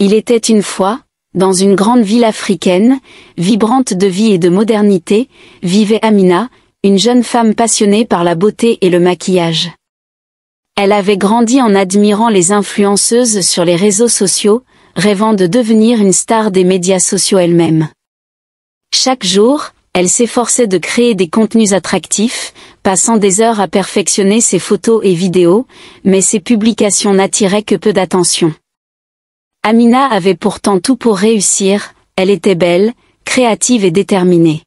Il était une fois, dans une grande ville africaine, vibrante de vie et de modernité, vivait Amina, une jeune femme passionnée par la beauté et le maquillage. Elle avait grandi en admirant les influenceuses sur les réseaux sociaux, rêvant de devenir une star des médias sociaux elle-même. Chaque jour, elle s'efforçait de créer des contenus attractifs, passant des heures à perfectionner ses photos et vidéos, mais ses publications n'attiraient que peu d'attention. Amina avait pourtant tout pour réussir, elle était belle, créative et déterminée.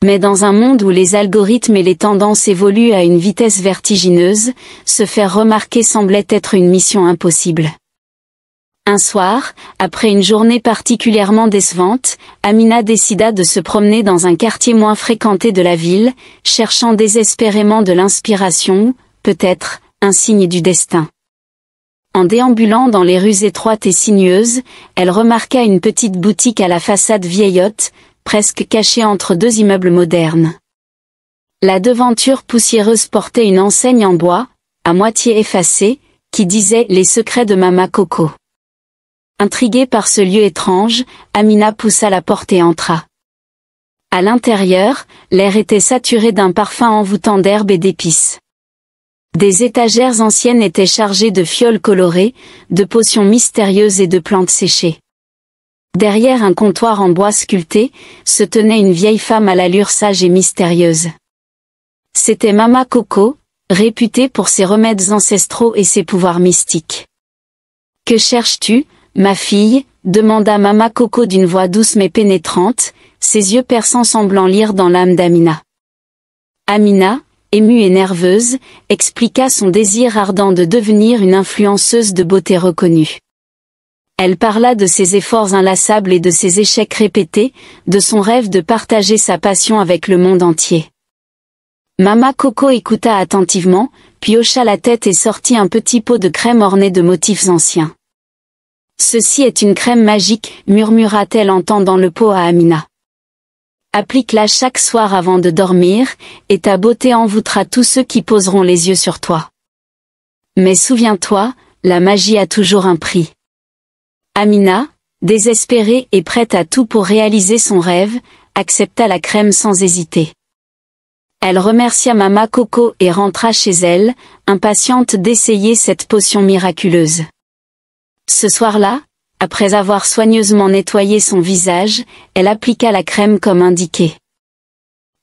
Mais dans un monde où les algorithmes et les tendances évoluent à une vitesse vertigineuse, se faire remarquer semblait être une mission impossible. Un soir, après une journée particulièrement décevante, Amina décida de se promener dans un quartier moins fréquenté de la ville, cherchant désespérément de l'inspiration, peut-être, un signe du destin. En déambulant dans les rues étroites et sinueuses, elle remarqua une petite boutique à la façade vieillotte, presque cachée entre deux immeubles modernes. La devanture poussiéreuse portait une enseigne en bois, à moitié effacée, qui disait « Les secrets de Mama Coco ». Intriguée par ce lieu étrange, Amina poussa la porte et entra. À l'intérieur, l'air était saturé d'un parfum envoûtant d'herbes et d'épices. Des étagères anciennes étaient chargées de fioles colorées, de potions mystérieuses et de plantes séchées. Derrière un comptoir en bois sculpté, se tenait une vieille femme à l'allure sage et mystérieuse. C'était Mama Coco, réputée pour ses remèdes ancestraux et ses pouvoirs mystiques. « Que cherches-tu, ma fille ?» demanda Mama Coco d'une voix douce mais pénétrante, ses yeux perçants semblant lire dans l'âme d'Amina. Amina, émue et nerveuse, expliqua son désir ardent de devenir une influenceuse de beauté reconnue. Elle parla de ses efforts inlassables et de ses échecs répétés, de son rêve de partager sa passion avec le monde entier. Mama Coco écouta attentivement, puis hocha la tête et sortit un petit pot de crème orné de motifs anciens. « Ceci est une crème magique, murmura-t-elle en tendant le pot à Amina. Applique-la chaque soir avant de dormir, et ta beauté envoûtera tous ceux qui poseront les yeux sur toi. Mais souviens-toi, la magie a toujours un prix. » Amina, désespérée et prête à tout pour réaliser son rêve, accepta la crème sans hésiter. Elle remercia Mama Coco et rentra chez elle, impatiente d'essayer cette potion miraculeuse. Ce soir-là, après avoir soigneusement nettoyé son visage, elle appliqua la crème comme indiqué.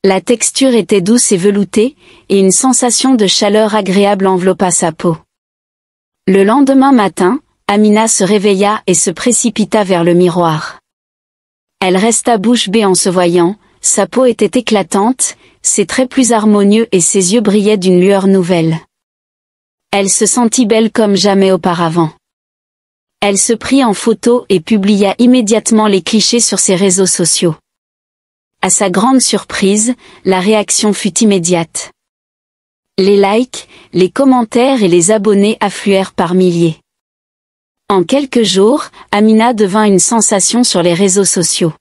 La texture était douce et veloutée, et une sensation de chaleur agréable enveloppa sa peau. Le lendemain matin, Amina se réveilla et se précipita vers le miroir. Elle resta bouche bée en se voyant, sa peau était éclatante, ses traits plus harmonieux et ses yeux brillaient d'une lueur nouvelle. Elle se sentit belle comme jamais auparavant. Elle se prit en photo et publia immédiatement les clichés sur ses réseaux sociaux. À sa grande surprise, la réaction fut immédiate. Les likes, les commentaires et les abonnés affluèrent par milliers. En quelques jours, Amina devint une sensation sur les réseaux sociaux.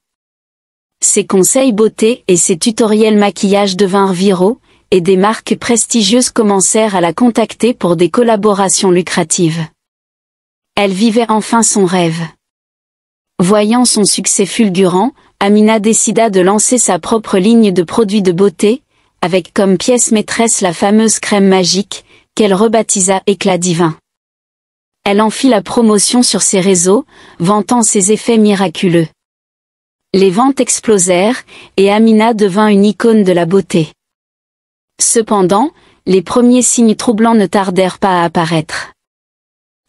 Ses conseils beauté et ses tutoriels maquillage devinrent viraux, et des marques prestigieuses commencèrent à la contacter pour des collaborations lucratives. Elle vivait enfin son rêve. Voyant son succès fulgurant, Amina décida de lancer sa propre ligne de produits de beauté, avec comme pièce maîtresse la fameuse crème magique, qu'elle rebaptisa Éclat divin. Elle en fit la promotion sur ses réseaux, vantant ses effets miraculeux. Les ventes explosèrent, et Amina devint une icône de la beauté. Cependant, les premiers signes troublants ne tardèrent pas à apparaître.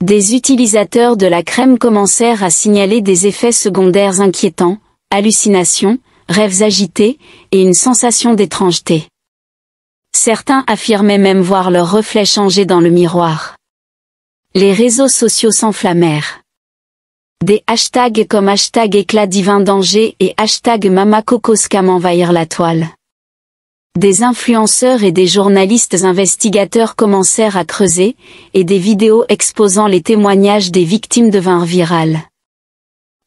Des utilisateurs de la crème commencèrent à signaler des effets secondaires inquiétants, hallucinations, rêves agités, et une sensation d'étrangeté. Certains affirmaient même voir leur reflet changer dans le miroir. Les réseaux sociaux s'enflammèrent. Des hashtags comme #éclat divin danger et #mamaCocoScam envahirent la toile. Des influenceurs et des journalistes investigateurs commencèrent à creuser, et des vidéos exposant les témoignages des victimes devinrent virales.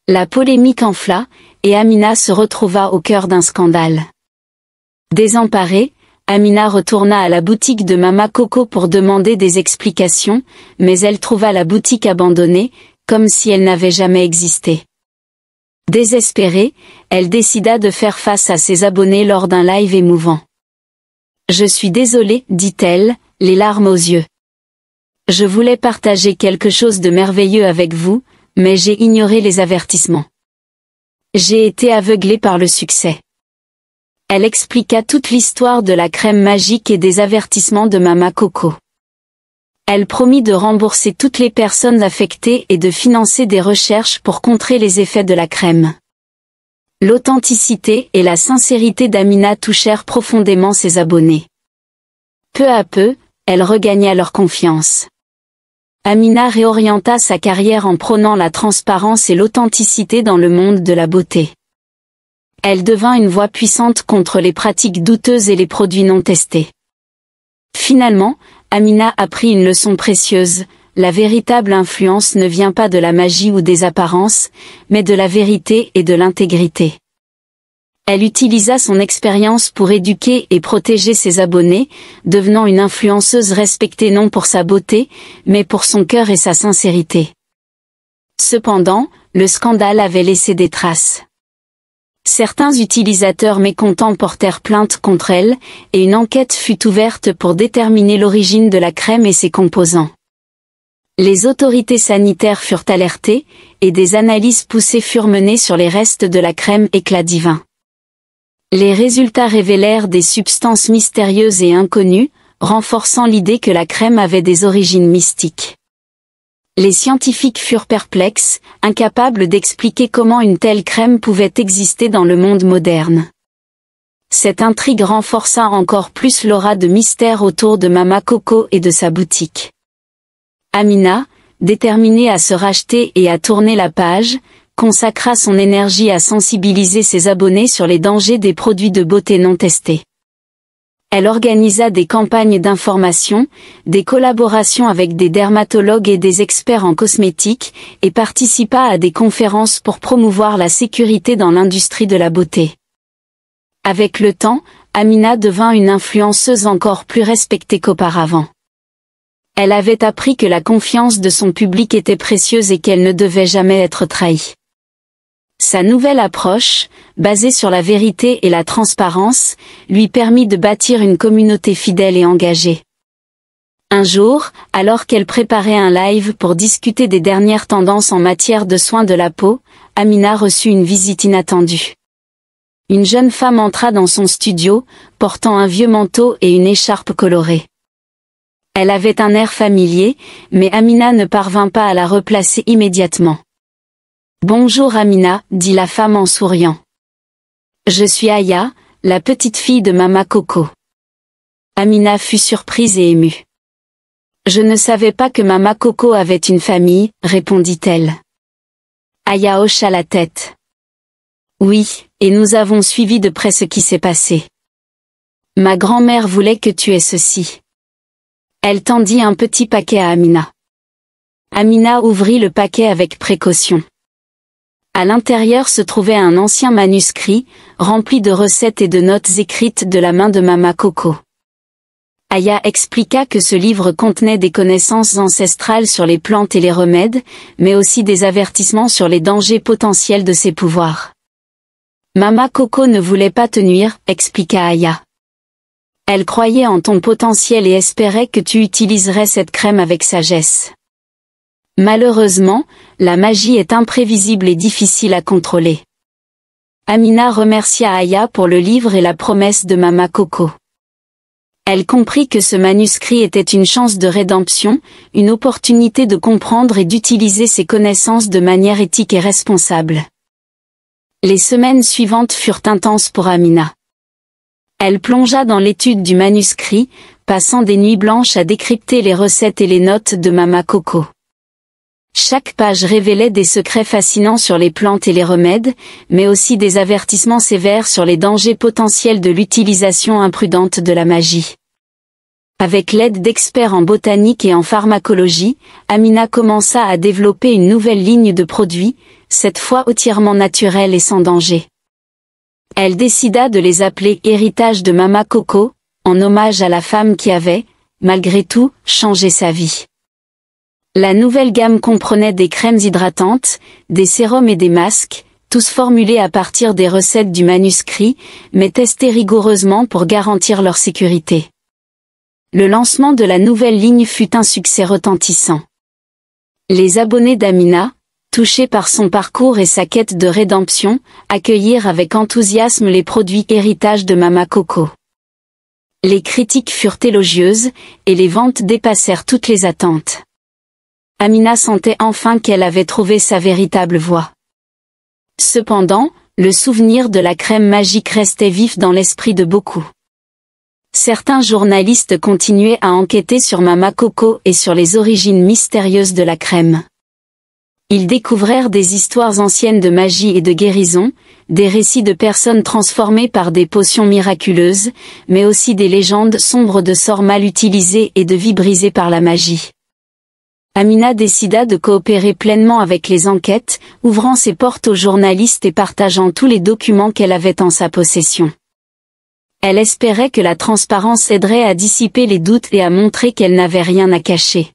La polémique enfla, et Amina se retrouva au cœur d'un scandale. Désemparée, Amina retourna à la boutique de Mama Coco pour demander des explications, mais elle trouva la boutique abandonnée, comme si elle n'avait jamais existé. Désespérée, elle décida de faire face à ses abonnés lors d'un live émouvant. « Je suis désolée, dit-elle, les larmes aux yeux. Je voulais partager quelque chose de merveilleux avec vous, mais j'ai ignoré les avertissements. J'ai été aveuglée par le succès. » Elle expliqua toute l'histoire de la crème magique et des avertissements de Mama Coco. Elle promit de rembourser toutes les personnes affectées et de financer des recherches pour contrer les effets de la crème. L'authenticité et la sincérité d'Amina touchèrent profondément ses abonnés. Peu à peu, elle regagna leur confiance. Amina réorienta sa carrière en prônant la transparence et l'authenticité dans le monde de la beauté. Elle devint une voix puissante contre les pratiques douteuses et les produits non testés. Finalement, Amina apprit une leçon précieuse: la véritable influence ne vient pas de la magie ou des apparences, mais de la vérité et de l'intégrité. Elle utilisa son expérience pour éduquer et protéger ses abonnés, devenant une influenceuse respectée non pour sa beauté, mais pour son cœur et sa sincérité. Cependant, le scandale avait laissé des traces. Certains utilisateurs mécontents portèrent plainte contre elle, et une enquête fut ouverte pour déterminer l'origine de la crème et ses composants. Les autorités sanitaires furent alertées, et des analyses poussées furent menées sur les restes de la crème Éclat Divin. Les résultats révélèrent des substances mystérieuses et inconnues, renforçant l'idée que la crème avait des origines mystiques. Les scientifiques furent perplexes, incapables d'expliquer comment une telle crème pouvait exister dans le monde moderne. Cette intrigue renforça encore plus l'aura de mystère autour de Mama Coco et de sa boutique. Amina, déterminée à se racheter et à tourner la page, consacra son énergie à sensibiliser ses abonnés sur les dangers des produits de beauté non testés. Elle organisa des campagnes d'information, des collaborations avec des dermatologues et des experts en cosmétiques, et participa à des conférences pour promouvoir la sécurité dans l'industrie de la beauté. Avec le temps, Amina devint une influenceuse encore plus respectée qu'auparavant. Elle avait appris que la confiance de son public était précieuse et qu'elle ne devait jamais être trahie. Sa nouvelle approche, basée sur la vérité et la transparence, lui permit de bâtir une communauté fidèle et engagée. Un jour, alors qu'elle préparait un live pour discuter des dernières tendances en matière de soins de la peau, Amina reçut une visite inattendue. Une jeune femme entra dans son studio, portant un vieux manteau et une écharpe colorée. Elle avait un air familier, mais Amina ne parvint pas à la replacer immédiatement. « Bonjour Amina, dit la femme en souriant. Je suis Aya, la petite fille de Mama Coco. » Amina fut surprise et émue. « Je ne savais pas que Mama Coco avait une famille, répondit-elle. » Aya hocha la tête. « Oui, et nous avons suivi de près ce qui s'est passé. Ma grand-mère voulait que tu aies ceci. » Elle tendit un petit paquet à Amina. Amina ouvrit le paquet avec précaution. À l'intérieur se trouvait un ancien manuscrit, rempli de recettes et de notes écrites de la main de Mama Coco. Aya expliqua que ce livre contenait des connaissances ancestrales sur les plantes et les remèdes, mais aussi des avertissements sur les dangers potentiels de ces pouvoirs. Mama Coco ne voulait pas te nuire, expliqua Aya. Elle croyait en ton potentiel et espérait que tu utiliserais cette crème avec sagesse. Malheureusement, la magie est imprévisible et difficile à contrôler. Amina remercia Aya pour le livre et la promesse de Mama Coco. Elle comprit que ce manuscrit était une chance de rédemption, une opportunité de comprendre et d'utiliser ses connaissances de manière éthique et responsable. Les semaines suivantes furent intenses pour Amina. Elle plongea dans l'étude du manuscrit, passant des nuits blanches à décrypter les recettes et les notes de Mama Coco. Chaque page révélait des secrets fascinants sur les plantes et les remèdes, mais aussi des avertissements sévères sur les dangers potentiels de l'utilisation imprudente de la magie. Avec l'aide d'experts en botanique et en pharmacologie, Amina commença à développer une nouvelle ligne de produits, cette fois entièrement naturels et sans danger. Elle décida de les appeler « Héritage de Mama Coco », en hommage à la femme qui avait, malgré tout, changé sa vie. La nouvelle gamme comprenait des crèmes hydratantes, des sérums et des masques, tous formulés à partir des recettes du manuscrit, mais testés rigoureusement pour garantir leur sécurité. Le lancement de la nouvelle ligne fut un succès retentissant. Les abonnés d'Amina, touchés par son parcours et sa quête de rédemption, accueillirent avec enthousiasme les produits héritage de Mama Coco. Les critiques furent élogieuses, et les ventes dépassèrent toutes les attentes. Amina sentait enfin qu'elle avait trouvé sa véritable voie. Cependant, le souvenir de la crème magique restait vif dans l'esprit de beaucoup. Certains journalistes continuaient à enquêter sur Mama Coco et sur les origines mystérieuses de la crème. Ils découvrèrent des histoires anciennes de magie et de guérison, des récits de personnes transformées par des potions miraculeuses, mais aussi des légendes sombres de sorts mal utilisés et de vies brisées par la magie. Amina décida de coopérer pleinement avec les enquêtes, ouvrant ses portes aux journalistes et partageant tous les documents qu'elle avait en sa possession. Elle espérait que la transparence aiderait à dissiper les doutes et à montrer qu'elle n'avait rien à cacher.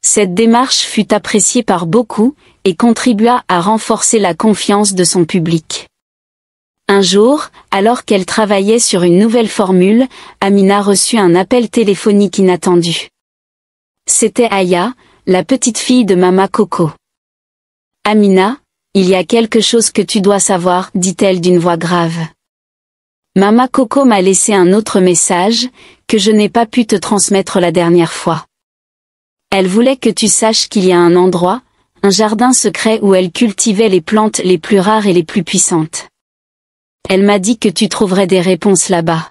Cette démarche fut appréciée par beaucoup, et contribua à renforcer la confiance de son public. Un jour, alors qu'elle travaillait sur une nouvelle formule, Amina reçut un appel téléphonique inattendu. C'était Aya, la petite fille de Mama Coco. « Amina, il y a quelque chose que tu dois savoir, dit-elle d'une voix grave. Mama Coco m'a laissé un autre message, que je n'ai pas pu te transmettre la dernière fois. Elle voulait que tu saches qu'il y a un endroit, un jardin secret où elle cultivait les plantes les plus rares et les plus puissantes. Elle m'a dit que tu trouverais des réponses là-bas. »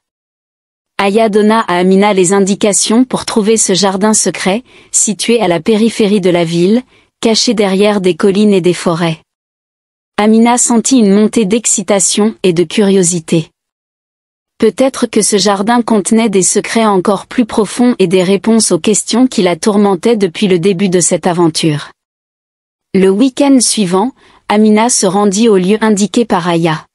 Aya donna à Amina les indications pour trouver ce jardin secret, situé à la périphérie de la ville, caché derrière des collines et des forêts. Amina sentit une montée d'excitation et de curiosité. Peut-être que ce jardin contenait des secrets encore plus profonds et des réponses aux questions qui la tourmentaient depuis le début de cette aventure. Le week-end suivant, Amina se rendit au lieu indiqué par Aya.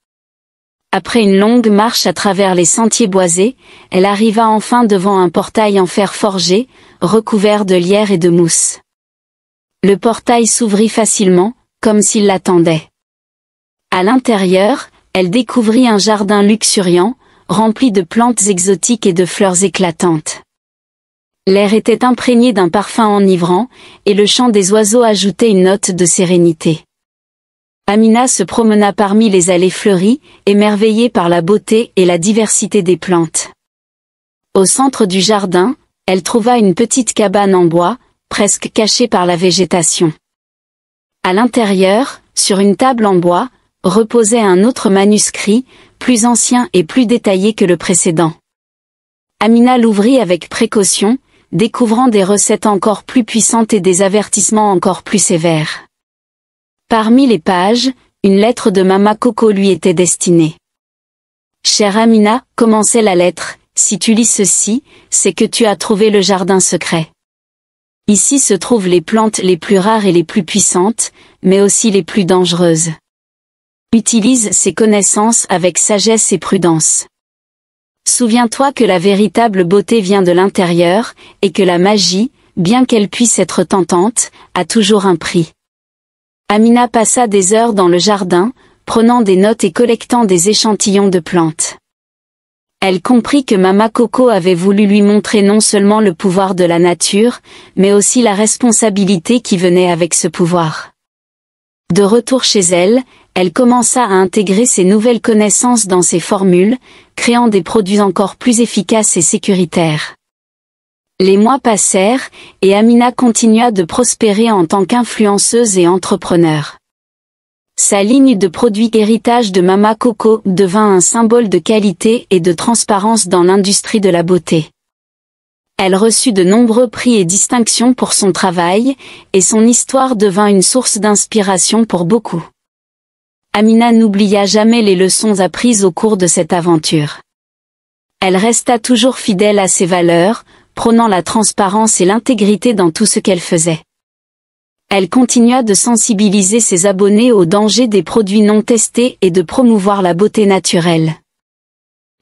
Après une longue marche à travers les sentiers boisés, elle arriva enfin devant un portail en fer forgé, recouvert de lierre et de mousse. Le portail s'ouvrit facilement, comme s'il l'attendait. À l'intérieur, elle découvrit un jardin luxuriant, rempli de plantes exotiques et de fleurs éclatantes. L'air était imprégné d'un parfum enivrant, et le chant des oiseaux ajoutait une note de sérénité. Amina se promena parmi les allées fleuries, émerveillée par la beauté et la diversité des plantes. Au centre du jardin, elle trouva une petite cabane en bois, presque cachée par la végétation. À l'intérieur, sur une table en bois, reposait un autre manuscrit, plus ancien et plus détaillé que le précédent. Amina l'ouvrit avec précaution, découvrant des recettes encore plus puissantes et des avertissements encore plus sévères. Parmi les pages, une lettre de Mama Coco lui était destinée. « Chère Amina, commençait la lettre, si tu lis ceci, c'est que tu as trouvé le jardin secret. Ici se trouvent les plantes les plus rares et les plus puissantes, mais aussi les plus dangereuses. Utilise ces connaissances avec sagesse et prudence. Souviens-toi que la véritable beauté vient de l'intérieur, et que la magie, bien qu'elle puisse être tentante, a toujours un prix. » Amina passa des heures dans le jardin, prenant des notes et collectant des échantillons de plantes. Elle comprit que Mama Coco avait voulu lui montrer non seulement le pouvoir de la nature, mais aussi la responsabilité qui venait avec ce pouvoir. De retour chez elle, elle commença à intégrer ces nouvelles connaissances dans ses formules, créant des produits encore plus efficaces et sécuritaires. Les mois passèrent, et Amina continua de prospérer en tant qu'influenceuse et entrepreneur. Sa ligne de produits héritage de Mama Coco devint un symbole de qualité et de transparence dans l'industrie de la beauté. Elle reçut de nombreux prix et distinctions pour son travail, et son histoire devint une source d'inspiration pour beaucoup. Amina n'oublia jamais les leçons apprises au cours de cette aventure. Elle resta toujours fidèle à ses valeurs, prônant la transparence et l'intégrité dans tout ce qu'elle faisait. Elle continua de sensibiliser ses abonnés aux dangers des produits non testés et de promouvoir la beauté naturelle.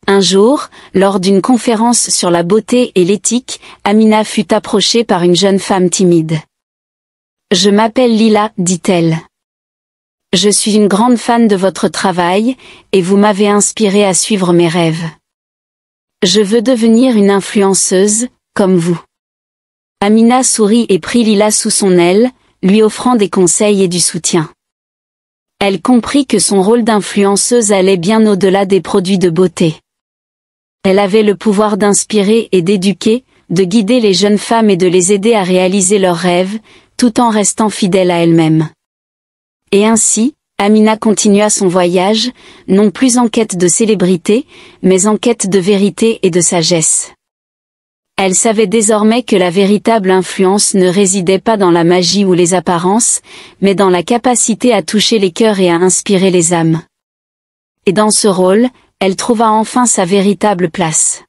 Un jour, lors d'une conférence sur la beauté et l'éthique, Amina fut approchée par une jeune femme timide. Je m'appelle Lila, dit-elle. Je suis une grande fan de votre travail, et vous m'avez inspirée à suivre mes rêves. Je veux devenir une influenceuse, comme vous. Amina sourit et prit Lila sous son aile, lui offrant des conseils et du soutien. Elle comprit que son rôle d'influenceuse allait bien au-delà des produits de beauté. Elle avait le pouvoir d'inspirer et d'éduquer, de guider les jeunes femmes et de les aider à réaliser leurs rêves, tout en restant fidèle à elle-même. Et ainsi, Amina continua son voyage, non plus en quête de célébrité, mais en quête de vérité et de sagesse. Elle savait désormais que la véritable influence ne résidait pas dans la magie ou les apparences, mais dans la capacité à toucher les cœurs et à inspirer les âmes. Et dans ce rôle, elle trouva enfin sa véritable place.